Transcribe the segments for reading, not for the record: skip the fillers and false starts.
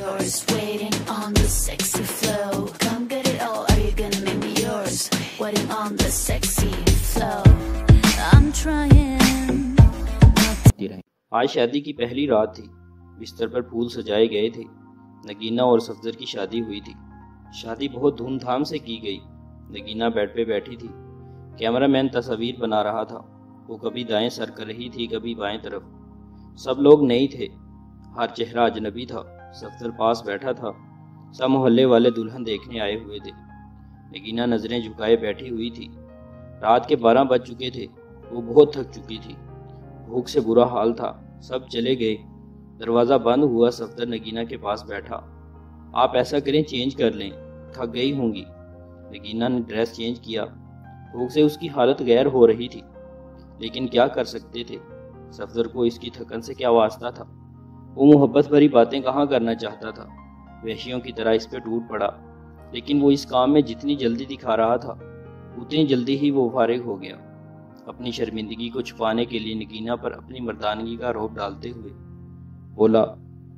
yours, waiting on the sexy flow. Come get it all, are you gonna make me yours? Waiting on the sexy flow. I'm trying. آج شادی کی پہلی رات تھی۔ بستر پر پھول سجائے گئے تھے۔ نگینہ اور صفدر کی شادی ہوئی تھی۔ شادی بہت دھوم دھام سے کی گئی۔ نگینہ بیڈ پہ بیٹھی تھی۔ کیمرہ مین تصاویر بنا رہا تھا۔ وہ کبھی دائیں سر کر رہی تھی، کبھی بائیں طرف۔ سب لوگ نئی تھے، ہر چہرہ اجنبی تھا۔ صفدر پاس بیٹھا تھا۔ سب محلے والے دلہن دیکھنے آئے ہوئے تھے۔ نگینہ نظریں جھکائے بیٹھی ہوئی تھی۔ رات کے 12 بج چکے تھے۔ وہ بہت تھک چکی تھی۔ بھوک سے برا حال تھا۔ سب چلے گئے۔ دروازہ بند ہوا۔ صفدر نگینہ کے پاس بیٹھا۔ آپ ایسا کریں، چینج کر لیں، تھک گئی ہوں گی۔ نگینہ نے ڈریس چینج کیا۔ بھوک سے اس کی حالت غیر ہو رہی تھی، لیکن کیا کر سکتے تھے؟ صفدر کو اس کی تھکن سے کیا واسطہ تھا؟ وہ محبت بھری باتیں کہاں کرنا چاہتا تھا؟ وحشیوں کی طرح اس پہ ٹوٹ پڑا، لیکن وہ اس کام میں جتنی جلدی دکھا رہا تھا اتنی جلدی ہی وہ فارغ ہو گیا۔ اپنی شرمندگی کو چھپانے کے لیے نگینہ پر اپنی مردانگی کا روب ڈالتے ہوئے بولا،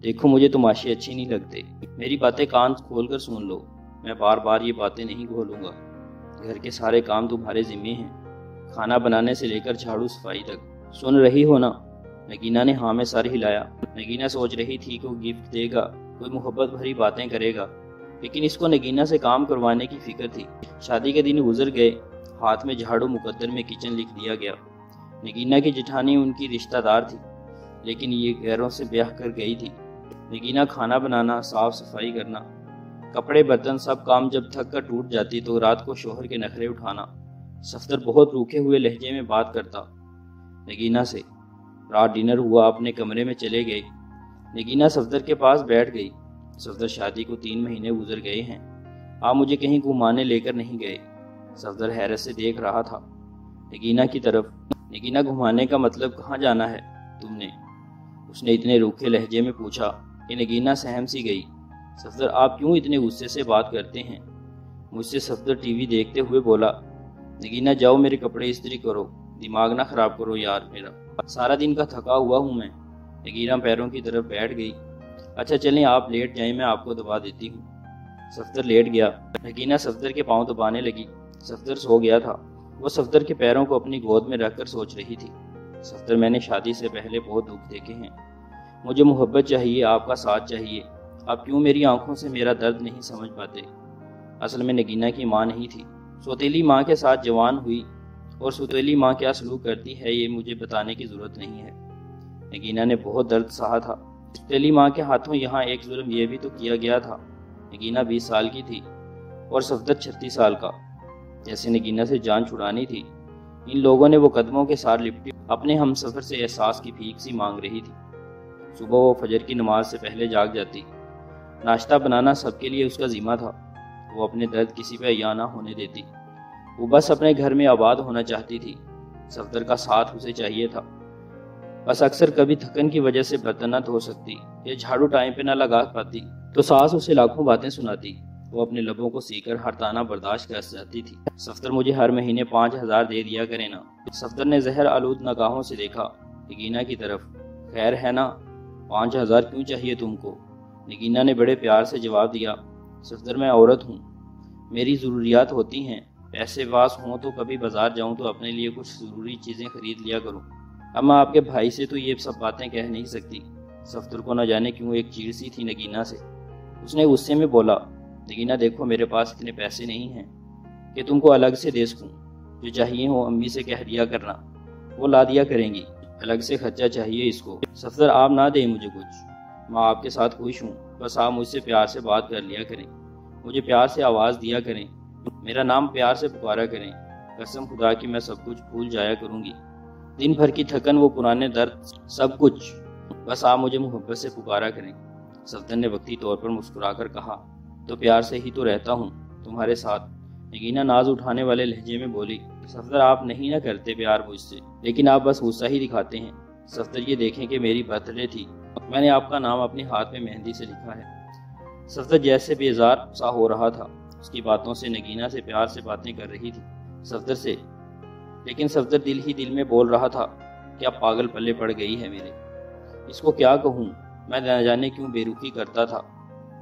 دیکھو مجھے تماشے اچھے نہیں لگتے، میری باتیں کان کھول کر سن لو، میں بار بار یہ باتیں نہیں کھولوں گا۔ گھر کے سارے کام تمہارے ذمے ہیں، کھانا بنانے سے لے کر جھاڑو صفائی تک۔ سن رہی ہو نا؟ نگینہ نے ہاں میں سر ہلایا۔ نگینہ سوچ رہی تھی کہ وہ گفٹ دے گا، کوئی محبت بھری باتیں کرے گا، لیکن اس کو نگینہ سے کام کروانے کی فکر تھی۔ شادی کے دن گزر گئے۔ ہاتھ میں جھاڑو، مقدر میں کچن لکھ دیا گیا۔ نگینہ کی جٹھانی ان کی رشتہ دار تھی، لیکن یہ غیروں سے بیاہ کر گئی تھی۔ نگینہ کھانا بنانا، صاف صفائی کرنا، کپڑے برتن، سب کام جب تھک کر ٹوٹ جاتی تو رات کو شوہر کے نخرے اٹھانا۔ صفدر بہت روکھے ہوئے لہجے میں بات کرتا نگینہ سے۔ رات ڈنر ہوا، اپنے کمرے میں چلے گئے۔ نگینہ صفدر کے پاس بیٹھ گئی۔ صفدر، شادی کو 3 مہینے گزر گئے ہیں، آپ مجھے کہیں گھمانے لے کر نہیں گئے۔ صفدر حیرت سے دیکھ رہا تھا نگینہ کی طرف۔ نگینہ، گھمانے کا مطلب کہاں جانا ہے تم نے؟ اس نے اتنے روکھے لہجے میں پوچھا کہ نگینہ سہم سی گئی۔ صفدر، آپ کیوں اتنے غصے سے بات کرتے ہیں مجھ سے؟ صفدر ٹی وی دیکھتے ہوئے بولا۔ نگینہ، جاؤ میرے کپڑے استری کرو، دماغ نہ خراب کرو یار میرا، سارا دن کا تھکا ہوا ہوں میں۔ نگینہ پیروں کی طرف بیٹھ گئی۔ اچھا چلیں آپ لیٹ جائیں، میں آپ کو دبا دیتی ہوں۔ صفدر لیٹ گیا۔ نگینہ صفدر کے پاؤں دبانے لگی۔ صفدر سو گیا تھا۔ وہ صفدر کے پیروں کو اپنی گود میں رکھ کر سوچ رہی تھی، صفدر، میں نے شادی سے پہلے بہت دکھ دیکھے ہیں، مجھے محبت چاہیے، آپ کا ساتھ چاہیے، آپ کیوں میری آنکھوں سے میرا درد نہیں سمجھ پاتے؟ اصل میں نگینہ کی ماں نہیں تھی، سوتیلی ماں کے ساتھ جوان ہوئی، اور سوتیلی ماں کیا سلوک کرتی ہے یہ مجھے بتانے کی ضرورت نہیں ہے۔ نگینہ نے بہت درد سہا تھا۔ سوتیلی ماں کے ہاتھوں یہاں ایک ظلم یہ بھی تو کیا گیا تھا۔ نگینہ 20 سال کی تھی اور صفدر 36 سال کا۔ جیسے نگینہ سے جان چھڑانی تھی۔ ان لوگوں نے وہ قدموں کے ساتھ لپٹی اپنے ہم سفر سے احساس کی بھیک سی مانگ رہی تھی۔ صبح وہ فجر کی نماز سے پہلے جاگ جاتی۔ ناشتہ بنانا سب کے لیے اس کا ذمہ تھا۔ وہ اپنے درد کسی پہ عیاں نہ ہونے دیتی۔ وہ بس اپنے گھر میں آباد ہونا چاہتی تھی۔ صفدر کا ساتھ اسے چاہیے تھا۔ بس اکثر کبھی تھکن کی وجہ سے برتن نہ دھو سکتی یا جھاڑو ٹائم پہ نہ لگا پاتی تو ساس اسے لاکھوں باتیں سناتی۔ وہ اپنے لبوں کو سی کر ہر طعنہ برداشت کر جاتی تھی۔ صفدر، مجھے ہر مہینے 5000 دے دیا کرے نا۔ صفدر نے زہر آلود نگاہوں سے دیکھا نگینہ کی طرف۔ خیر ہے نا، 5000 کیوں چاہیے تم کو؟ نگینہ نے بڑے پیار سے جواب دیا، صفدر، میں عورت ہوں، میری ضروریات ہوتی ہیں، پیسے واس ہوں تو کبھی بازار جاؤں تو اپنے لیے کچھ ضروری چیزیں خرید لیا کروں۔ اب میں آپ کے بھائی سے تو یہ سب باتیں کہہ نہیں سکتی۔ صفدر کو نہ جانے کیوں ایک چیڑ سی تھی نگینہ سے۔ اس نے غصے میں بولا، نگینہ دیکھو میرے پاس اتنے پیسے نہیں ہیں کہ تم کو الگ سے دے سکوں، جو چاہیے ہو امی سے کہہ دیا کرنا، وہ لا دیا کریں گی، الگ سے خرچہ چاہیے اس کو۔ صفدر، آپ نہ دیں مجھے کچھ، میں آپ کے ساتھ خوش ہوں، بس آپ مجھ سے پیار سے بات کر لیا کریں، مجھے پیار سے آواز دیا کریں، میرا نام پیار سے پکارا کریں، قسم خدا کی میں سب کچھ بھول جایا کروں گی، دن بھر کی تھکن، وہ پرانے درد، سب کچھ، بس آپ مجھے محبت سے پکارا کریں۔ صفدر نے وقتی طور پر مسکرا کر کہا، تو پیار سے ہی تو رہتا ہوں تمہارے ساتھ۔ نگینہ ناز اٹھانے والے لہجے میں بولی، صفدر، آپ نہیں نہ کرتے پیار مجھ سے، لیکن آپ بس غصہ ہی دکھاتے ہیں۔ صفدر، یہ دیکھیں کہ میری برتھ ڈے تھی، میں نے آپ کا نام اپنے ہاتھ میں مہندی سے لکھا ہے۔ صفدر جیسے بیزار سا ہو رہا تھا، اس کی باتوں سے نگینہ سے پیار سے باتیں کر رہی تھی صفدر سے، لیکن صفدر دل ہی دل میں بول رہا تھا، کیا پاگل پلے پڑ گئی ہے میرے، اس کو کیا کہوں، میں نہ جانے کیوں بے رخی کرتا تھا،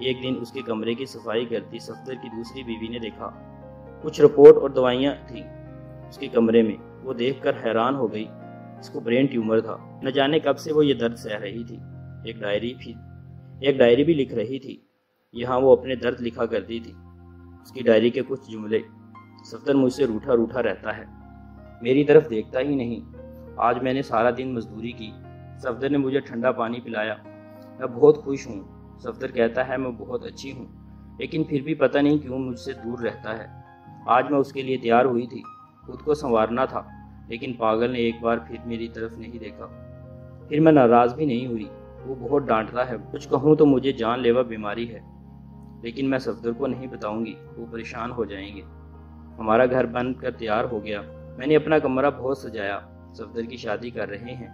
ایک دن اس کے کمرے کی صفائی کرتی صفدر کی دوسری بیوی نے دیکھا۔ کچھ رپورٹ اور دوائیاں تھیں اس کے کمرے میں۔ وہ دیکھ کر حیران ہو گئی۔ اس کو برین ٹیومر تھا۔ نہ جانے کب سے وہ یہ درد سہ رہی تھی۔ ایک ڈائری بھی لکھ رہی تھی۔ یہاں وہ اپنے درد لکھا کرتی تھی۔ اس کی ڈائری کے کچھ جملے: صفدر مجھ سے روٹھا روٹھا رہتا ہے، میری طرف دیکھتا ہی نہیں۔ آج میں نے سارا دن مزدوری کی، صفدر نے مجھے ٹھنڈا پانی پلایا، میں بہت خوش ہوں۔ صفدر کہتا ہے میں بہت اچھی ہوں، لیکن پھر بھی پتہ نہیں کیوں مجھ سے دور رہتا ہے۔ آج میں اس کے لیے تیار ہوئی تھی، خود کو سنوارنا تھا، لیکن پاگل نے ایک بار پھر میری طرف نہیں دیکھا۔ پھر میں ناراض بھی نہیں ہوئی، وہ بہت ڈانٹتا ہے، کچھ کہوں تو مجھے جان لیوا بیماری ہے، لیکن میں صفدر کو نہیں بتاؤں گی، وہ پریشان ہو جائیں گے۔ ہمارا گھر بن کر تیار ہو گیا، میں نے اپنا کمرہ بہت سجایا۔ صفدر کی شادی کر رہے ہیں،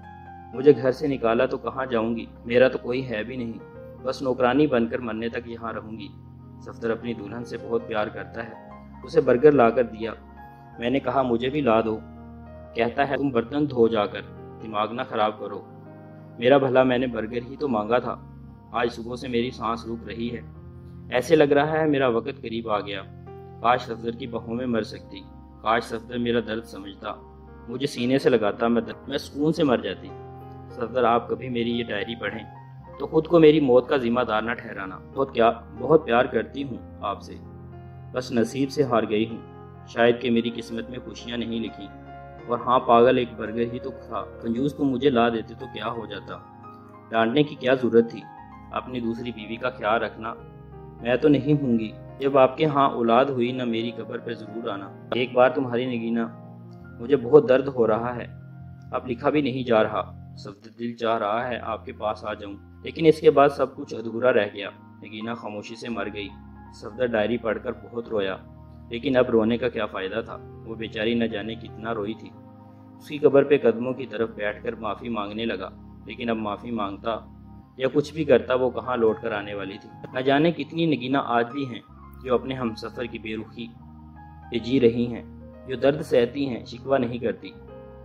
مجھے گھر سے نکالا تو کہاں جاؤں گی؟ میرا تو کوئی ہے بھی نہیں، بس نوکرانی بن کر مرنے تک یہاں رہوں گی۔ صفدر اپنی دلہن سے بہت پیار کرتا ہے، اسے برگر لا کر دیا۔ میں نے کہا مجھے بھی لا دو، کہتا ہے تم برتن دھو جا کر، دماغ نہ خراب کرو۔ میرا بھلا میں نے برگر ہی تو مانگا تھا۔ آج صبح سے میری سانس رک رہی ہے، ایسے لگ رہا ہے میرا وقت قریب آ گیا۔ کاش صفدر کی باہوں میں مر سکتی، کاش صفدر میرا درد سمجھتا، مجھے سینے سے لگاتا، میں سکون سے مر جاتی۔ صفدر آپ کبھی میری یہ ڈائری پڑھیں تو خود کو میری موت کا ذمہ دار نہ ٹھہرانا۔ بہت پیار کرتی ہوں آپ سے، بس نصیب سے ہار گئی ہوں۔ شاید کہ میری قسمت میں خوشیاں نہیں لکھی، اور ہاں پاگل ایک برگر ہی تو تھا، کنجوس کو مجھے لا دیتے تو کیا ہو جاتا؟ ڈانٹنے کی کیا ضرورت تھی؟ اپنی دوسری بیوی کا خیال رکھنا۔ میں تو نہیں ہوں گی، جب آپ کے ہاں اولاد ہوئی نہ میری قبر پہ ضرور آنا۔ ایک بار تمہاری نگینا، مجھے بہت درد ہو رہا ہے، اب لکھا بھی نہیں جا رہا۔ صفدر دل چاہ رہا ہے آپ کے پاس آ جاؤں، لیکن اس کے بعد سب کچھ ادھورا رہ گیا۔ نگینا خاموشی سے مر گئی۔ صفدر ڈائری پڑھ کر بہت رویا، لیکن اب رونے کا کیا فائدہ تھا؟ وہ بیچاری نہ جانے کتنا روئی تھی۔ اس کی قبر پہ قدموں کی طرف بیٹھ کر معافی مانگنے لگا، لیکن اب معافی مانگتا یا کچھ بھی کرتا وہ کہاں لوٹ کر آنے والی تھی؟ نہ جانے کتنی نگینا آج بھی ہیں جو اپنے ہمسفر کی بے رخی پہ جی رہی ہیں، جو درد سہتی ہیں، شکوہ نہیں کرتی۔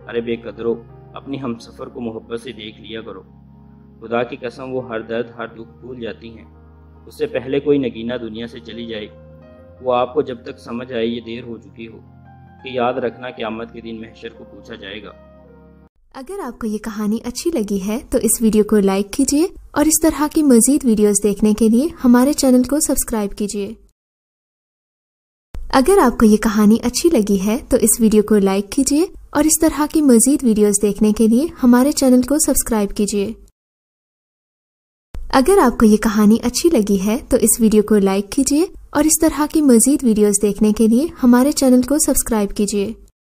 ارے بے قدرو، اپنی ہمسفر کو محبت سے دیکھ لیا کرو، خدا کی قسم وہ ہر درد ہر دکھ بھول جاتی ہیں۔ اس سے پہلے کوئی نگینا دنیا سے چلی جائے، وہ آپ کو جب تک سمجھ آئے یہ دیر ہو چکی ہو، کہ یاد رکھنا قیامت کے دن محشر کو پوچھا جائے گا۔ اگر آپ کو یہ کہانی اچھی لگی ہے تو اس ویڈیو کو لائک کیجیے، اور اس طرح کی مزید ویڈیوز دیکھنے کے لیے ہمارے چینل کو سبسکرائب کیجیے۔ اگر آپ کو یہ کہانی اچھی لگی ہے تو اس ویڈیو کو لائک کیجیے، اور اس طرح کی مزید ویڈیوز دیکھنے کے لیے ہمارے چینل کو سبسکرائب کیجیے۔ اگر آپ کو یہ کہانی اچھی لگی ہے تو اس ویڈیو کو لائک کیجیے، اور اس طرح کی مزید ویڈیوز دیکھنے کے لیے ہمارے چینل کو سبسکرائب کیجیے۔